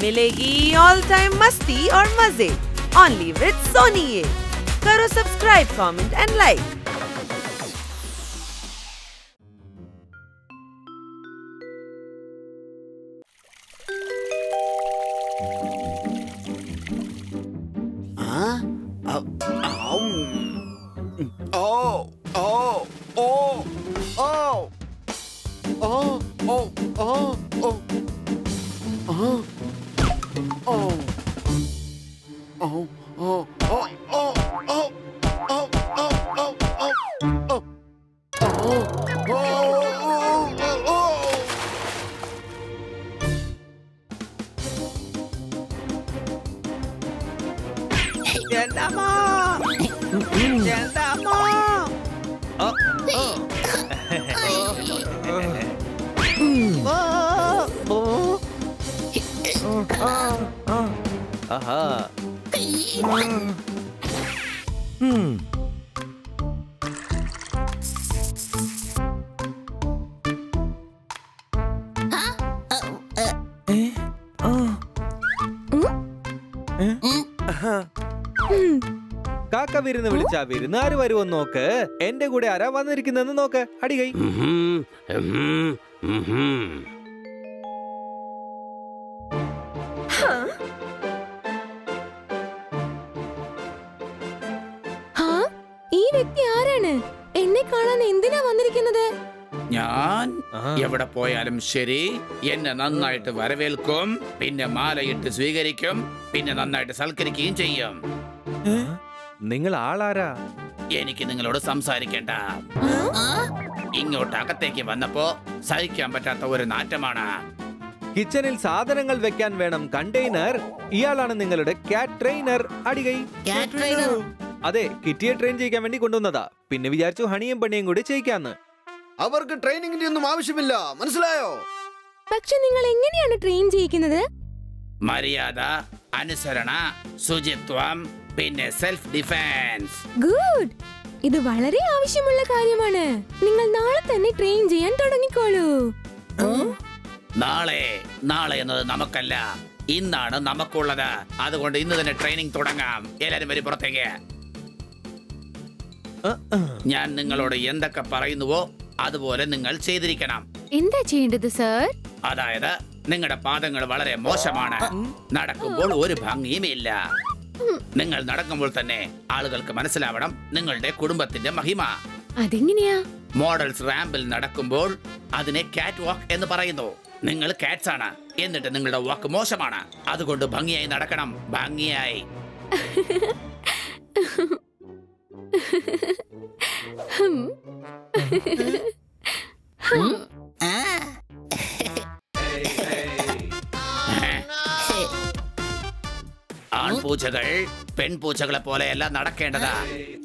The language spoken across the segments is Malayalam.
मिलेगी ऑल टाइम मस्ती और मजे ओनली विद सोनी ये। करो सब्सक्राइब, कमेंट एंड लाइक। കാക്ക വിരുന്ന് വിളിച്ചാ വിരുന്നാര് വരുമെന്ന് നോക്ക്. എന്റെ കൂടെ ആരാ വന്നിരിക്കുന്നെന്ന് നോക്ക്. അടികൈ. ഈ വ്യക്തി ആരാണ്? എന്നെ കാണാൻ എന്തിനാ വന്നിരിക്കുന്നത്? ഞാൻ എവിടെ പോയാലും ശരി എന്നെ നന്നായിട്ട് വരവേൽക്കും, പിന്നെ മാലയിട്ട് സ്വീകരിക്കും, പിന്നെ നന്നായിട്ട് സൽക്കരിക്കുകയും ചെയ്യും. നിങ്ങൾ ആളാരാ? എനിക്ക് നിങ്ങളോട് സംസാരിക്കേണ്ട. ഇങ്ങോട്ട് അകത്തേക്ക് വന്നപ്പോ സഹിക്കാൻ പറ്റാത്ത ഒരു നാറ്റമാണ്. കിച്ചണിൽ സാധനങ്ങൾ വെക്കാൻ വേണം കണ്ടെയ്നർ. ഇയാളാണ് നിങ്ങളുടെ ക്യാറ്റ് ട്രെയിനർ. അടികൈ. അതെ, കിറ്റിയെ ട്രെയിൻ ചെയ്യിക്കാൻ വേണ്ടി കൊണ്ടുവന്നതാ. പിന്നെ വിചാരിച്ചു ഹണിയും പണിയും കൂടി ചെയ്യിക്കാന്ന്. അവർക്ക് ട്രെയിനിങ്ങിന്റെ ഒന്നും ആവശ്യമില്ല, മനസ്സിലായോ? പക്ഷെ നിങ്ങൾ എങ്ങനെയാണ് ട്രെയിൻ ചെയ്യിക്കുന്നത്? മര്യാദ, അനുസരണ, ശുചിത്വം, പിന്നെ സെൽഫ് ഡിഫെൻസ്. ഗുഡ്. ഇത് വളരെ ആവശ്യമുള്ള കാര്യമാണ്. നിങ്ങൾ നാളെ തന്നെ ട്രെയിൻ ചെയ്യാൻ തുടങ്ങിക്കോളൂ. നാളെ എന്നത് നമുക്കല്ല, ഇന്നാണ് നമുക്കുള്ളത്. അതുകൊണ്ട് ഇന്ന് തന്നെ ട്രെയിനിങ് തുടങ്ങാം. എല്ലാരും വരും പുറത്തേക്ക്. ഞാൻ നിങ്ങളോട് എന്തൊക്കെ പറയുന്നുവോ അതുപോലെ നിങ്ങൾ ചെയ്തിരിക്കണം. എന്താ ചെയ്യേണ്ടത് സർ? അതായത് നിങ്ങളുടെ പാദങ്ങൾ വളരെ മോശമാണ്. നടക്കുമ്പോൾ ഒരു ഭംഗിയുമില്ല. നിങ്ങൾ നടക്കുമ്പോൾ തന്നെ ആളുകൾക്ക് മനസ്സിലാവണം നിങ്ങളുടെ കുടുംബത്തിന്റെ മഹിമ. അതെങ്ങനെയാ? മോഡൽസ് റാമ്പിൽ നടക്കുമ്പോൾ അതിനെ കാറ്റ് വാക്ക് എന്ന് പറയുന്നു. നിങ്ങൾ കാറ്റ്സ് ആണ്, എന്നിട്ട് നിങ്ങളുടെ വാക്ക് മോശമാണ്. അതുകൊണ്ട് ഭംഗിയായി നടക്കണം, ഭംഗിയായി. ആൺപൂച്ചകൾ പെൺപൂച്ചകളെ പോലെയല്ല നടക്കേണ്ടതാ.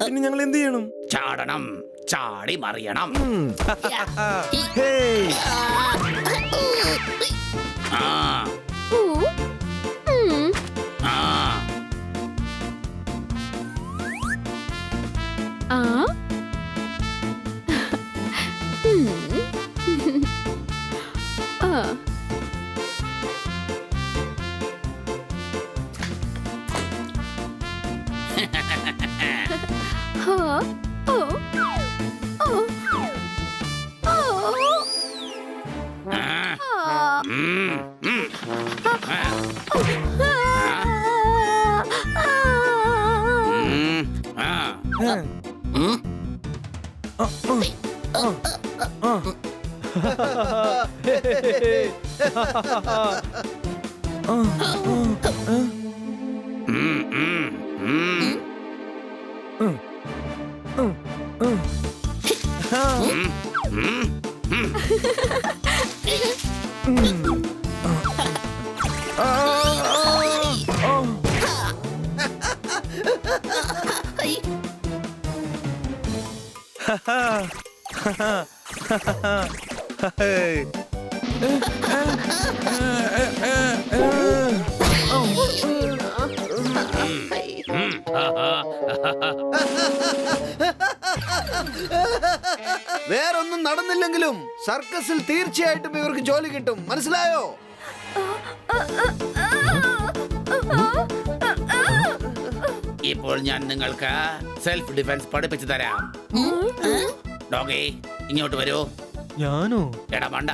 പിന്നെ ഞങ്ങൾ എന്ത് ചെയ്യണം? ചാടണം, ചാടി മറിയണം. വേറൊന്നും നടന്നില്ലെങ്കിലും സർക്കസിൽ തീർച്ചയായിട്ടും ഇവർക്ക് ജോലി കിട്ടും, മനസ്സിലായോ? ഇപ്പോൾ ഞാൻ നിങ്ങൾക്ക് സെൽഫ് ഡിഫൻസ് പഠിപ്പിച്ചു തരാം. ഡോഗി ഇങ്ങോട്ട് വരൂ. ഞാനോ? എടാ മണ്ട,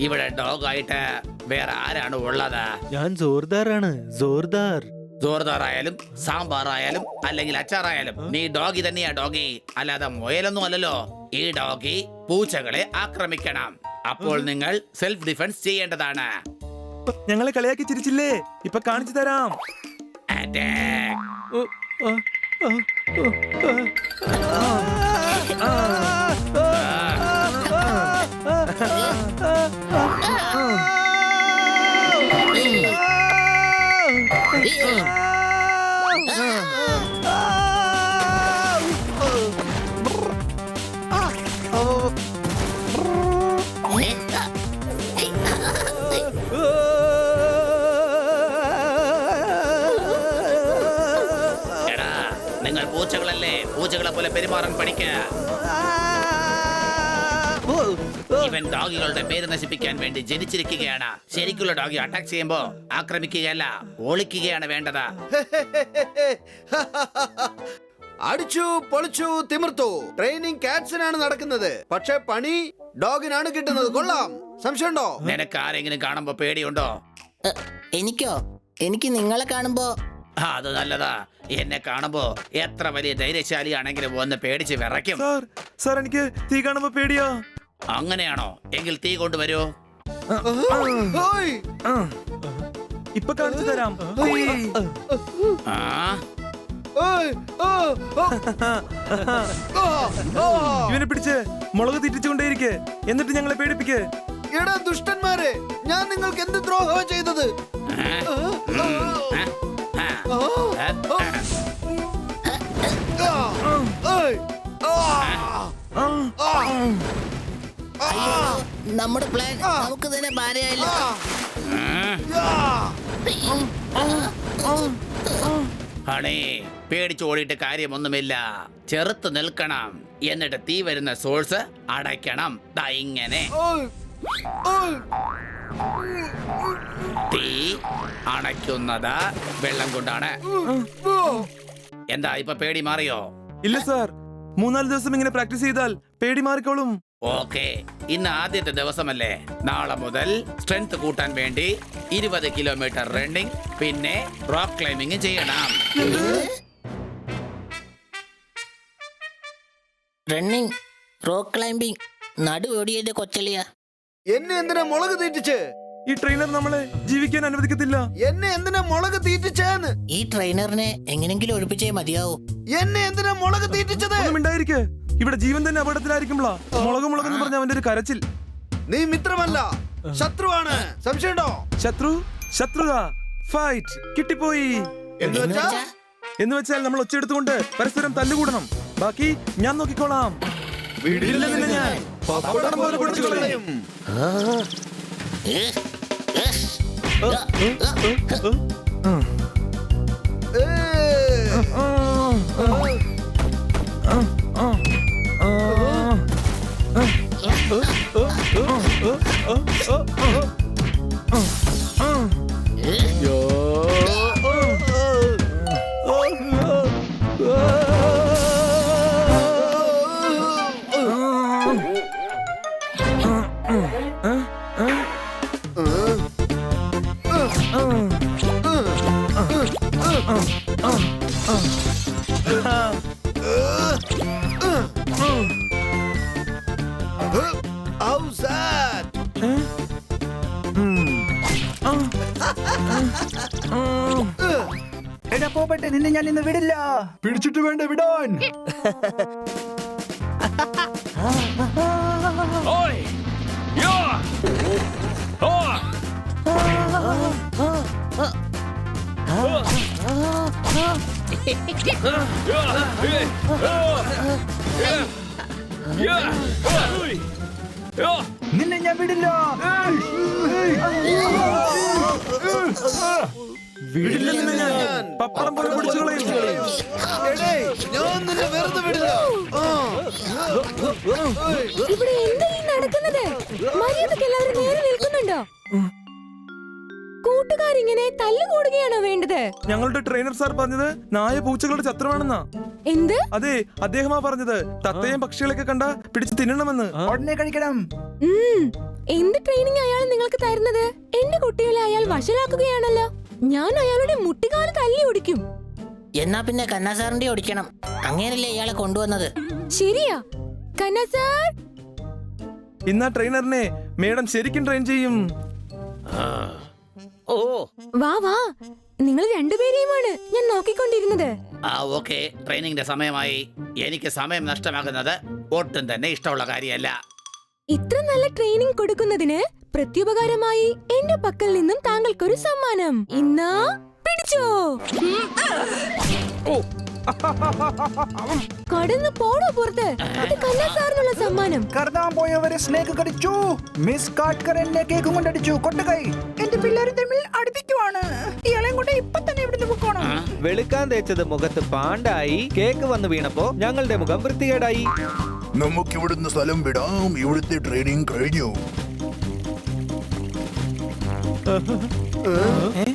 ഇവിടെ ഡോഗായിട്ട് വേറെ ആരാണ് ഉള്ളത്? ഞാൻ ജോർദാറാണ്, ജോർദാർ. ജോർദാറായാലും സാമ്പാറായാലും അല്ലെങ്കിൽ അച്ചാറായാലും നീ ഡോഗി തന്നെയാ ഡോഗി, അല്ലാതെ മുയലൊന്നും അല്ലല്ലോ. ഈ ഡോഗി പൂച്ചകളെ ആക്രമിക്കണം. അപ്പോൾ നിങ്ങൾ സെൽഫ് ഡിഫൻസ് ചെയ്യേണ്ടതാണ്. ഞങ്ങളെ കളിയാക്കി ചിരിച്ചില്ലേ? ഇപ്പൊ കാണിച്ചു തരാം. Attack. എടാ, നിങ്ങൾ പൂച്ചകളല്ലേ, പൂച്ചകളെ പോലെ പെരുമാറാൻ പഠിക്കുക. ഇവൻ ഡോഗികളുടെ പേര് നശിപ്പിക്കാൻ വേണ്ടി ജനിച്ചിരിക്കുകയാണ്. ശരിക്കുള്ള ഡോഗി അറ്റാക്ക് ചെയ്യുമ്പോ ആക്രമിക്കുകയല്ല, ഓളിക്കുകയാണ് വേണ്ടത്. അടിച്ചു പൊളിച്ചു തിമിർത്തു. ട്രെയിനിങ് കാറ്റ്സിനാണ് നടക്കുന്നത്, പക്ഷെ പണി ഡോഗിനാണ് കിട്ടുന്നത്. കൊള്ളാം, സംശയമുണ്ടോ? നിനക്ക് ആരെങ്കിലും കാണുമ്പോ പേടിയുണ്ടോ? എനിക്കോ? എനിക്ക് നിങ്ങളെ കാണുമ്പോ അത് നല്ലതാ. എന്നെ കാണുമ്പോ എത്ര വലിയ ധൈര്യശാലിയാണെങ്കിലും ഒന്ന് പേടിച്ച് വിറയ്ക്കും. സാർ എനിക്ക് തീ കാണുമ്പോ പേടിയാ. അങ്ങനെയാണോ? എങ്കിൽ തീ കൊണ്ടുവരൂ. ഓയ്, ഇപ്പൊ കാണിച്ചു തരാം. ആ ഓയ്, ഓ, ഓ, ഓ, ഓ. ഇവനെ പിടിച്ച് മുളക് തീറ്റിച്ചുകൊണ്ടേയിരിക്കെ, എന്നിട്ട് ഞങ്ങളെ പേടിപ്പിക്ക്. എടാ ദുഷ്ടന്മാരെ, ഞാൻ നിങ്ങൾക്ക് എന്ത് ദ്രോഹമാ ചെയ്തത്? ഓയ്, നമ്മുടെ പ്ലാൻ നമുക്ക് തന്നെ ഭാര്യയായില്ല. ഹണി, പേടിച്ചോടിയിട്ട് കാര്യമൊന്നുമില്ല. ചെറുത്ത് നിൽക്കണം, എന്നിട്ട് തീ വരുന്ന സോഴ്സ് അടയ്ക്കണം. ദാ ഇങ്ങനെ. ഓയ്, ഓയ്. തീ അണയ്ക്കുന്നത് വെള്ളം കൊണ്ടാണ്. എന്താ ഇപ്പൊ പേടി മാറിയോ? ഇല്ല സാർ, 3-4 ദിവസം ഇങ്ങനെ പ്രാക്ടീസ് ചെയ്താൽ പേടി മാറിക്കോളും. ഓക്കെ, ഇന്ന് ആദ്യത്തെ ദിവസമല്ലേ. നാളെ മുതൽ സ്ട്രെങ്ത് കൂട്ടാൻ വേണ്ടി 20 കിലോമീറ്റർ റണ്ണിങ്, പിന്നെ റോക്ക് ക്ലൈംബിംഗ് ചെയ്യണം. റണ്ണിങ്, റോക്ക് ക്ലൈംബിംഗ്, നടു ഓടിയന്റെ കൊച്ചലിയ. എന്നെ എന്തിനാ മുളക് തീറ്റിച്ച്? ഈ ട്രെയിനർ നമ്മളെ ജീവിക്കാൻ അനുവദിക്കത്തില്ല. എന്നെ എന്തിനാ മുളക് തീറ്റിച്ചേന്ന്? ഈ ട്രെയിനറിനെ എങ്ങനെങ്കിലും ഒഴിപ്പിച്ചേ മതിയാവൂ. എന്നെ എന്തിനാ മുളക് തീറ്റിച്ചത്? ഒന്നും മിണ്ടായിരിക്കെ. ഇവിടെ ജീവൻ തന്നെ അപകടത്തിലായിരിക്കുമ്പോളാ മുളക് മുളകെന്ന് പറഞ്ഞ അവന്റെ ഒരു കരച്ചിൽ. നീ മിത്രമല്ല, ശത്രുവാണ്. സംശയമുണ്ടോ? ശത്രു, ശത്രുതാ, ഫൈറ്റ്, കിട്ടിപ്പോയി. എന്ന് വെച്ചാ എന്ന് വെച്ചാൽ നമ്മൾ ഒച്ചയെടുത്തുകൊണ്ട് പരസ്പരം തല്ലുകൂടണം. ബാക്കി ഞാൻ നോക്കിക്കോളാം. വിടില്ല നിന്നെ ഞാൻ. പപ്പടം പോലെ പൊടിച്ചു കളയും. How's that? എടാ പോപട്ടെ, നിന്നെ ഞാൻ ഇന്ന് വിടില്ല. പിടിച്ചിട്ട് വേണ്ട വിടാൻ. നിന്നെ ഞാൻ വിടില്ല. വിടില്ല നിന്നെ ഞാൻ. പപ്പടം പോലെ പൊടിച്ചു കളയും. എടേ, ഞാൻ നിന്നെ വെറുതെ വിടില്ല. ഇവിടെ എന്താ ഈ നടക്കുന്നത്? മര്യാദക്ക് എല്ലാവരും നേരെ നിൽക്കുന്നുണ്ടോ? കൂട്ടുകാരിങ്ങനെ തല്ലുകൂടുകയാണോ വേണ്ടത്? ഞങ്ങളുടെ ട്രെയിനർ സാർ പറഞ്ഞത് നായ പൂച്ചകളുടെ ശത്രുവാണെന്നാ. എന്ത്? അതെ, അദ്ദേഹമാ പറഞ്ഞത്. തത്തയും പക്ഷികളൊക്കെ കണ്ട പിടിച്ച് തിന്നണമെന്ന്. ഉടനെ കഴിക്കണം. എന്ത് ട്രെയിനിങ് അയാൾ നിങ്ങൾക്ക് തരുന്നത്? എന്റെ കുട്ടികളെ അയാൾ വഷളാക്കുകയാണല്ലോ. ഞാൻ അയാളുടെ മുട്ടിക്കാല് തല്ലി ഓടിക്കും. എന്നാ പിന്നെ കന്നാ സാറിന്റെ ഓടിക്കണം. അങ്ങേരല്ലേ ഇയാളെ കൊണ്ടുവന്നത്. ശരിയാ കന്ന സാർ. ഇന്നാ ട്രെയിനറിനെ മേഡം ശരിക്കും ട്രെയിൻ ചെയ്യും. ഓ വാ വാ, നിങ്ങൾ രണ്ടുപേരെയുമാണ് ഞാൻ നോക്കിക്കൊണ്ടിരുന്നത്. ഓക്കെ, ട്രെയിനിങ്ങിന്റെ സമയമായി. എനിക്ക് സമയം നഷ്ടമാകുന്നത് ഒട്ടും തന്നെ ഇഷ്ടമുള്ള കാര്യമല്ല. ഇത്ര നല്ല ട്രെയിനിങ് കൊടുക്കുന്നതിന് പ്രത്യുപകാരമായി എന്റെ പക്കൽ നിന്നും താങ്കൾക്കൊരു സമ്മാനം. ഇന്നാ പിടിച്ചോ. കടന്നു പോടോ പുറത്ത്. അത് കന്നാ സാറിനുള്ള സമ്മാനം. കടന്നാൻ പോയവരെ സ്നേക്ക് കടിച്ചു. മിസ് കാട്ട്കർ എന്നെ കേക്കും കൊണ്ടടിച്ചു. കൊട്ടുകൈ. എന്റെ പിള്ളേര് തമ്മിൽ അടുപ്പിക്കുവാണ്. ഇയാളെയും കൊണ്ട് ഇപ്പൊ തന്നെ ഇവിടുന്ന് പൊക്കോണം. വെളുക്കാൻ തേച്ചത് മുഖത്ത് പാണ്ടായി. കേക്ക് വന്ന് വീണപ്പോ ഞങ്ങളുടെ മുഖം വൃത്തികേടായി. നമുക്കിവിടുന്ന് സ്ഥലം വിടാം. ഇവിടുത്തെ ട്രെയിനിങ് കഴിഞ്ഞു. ഏ?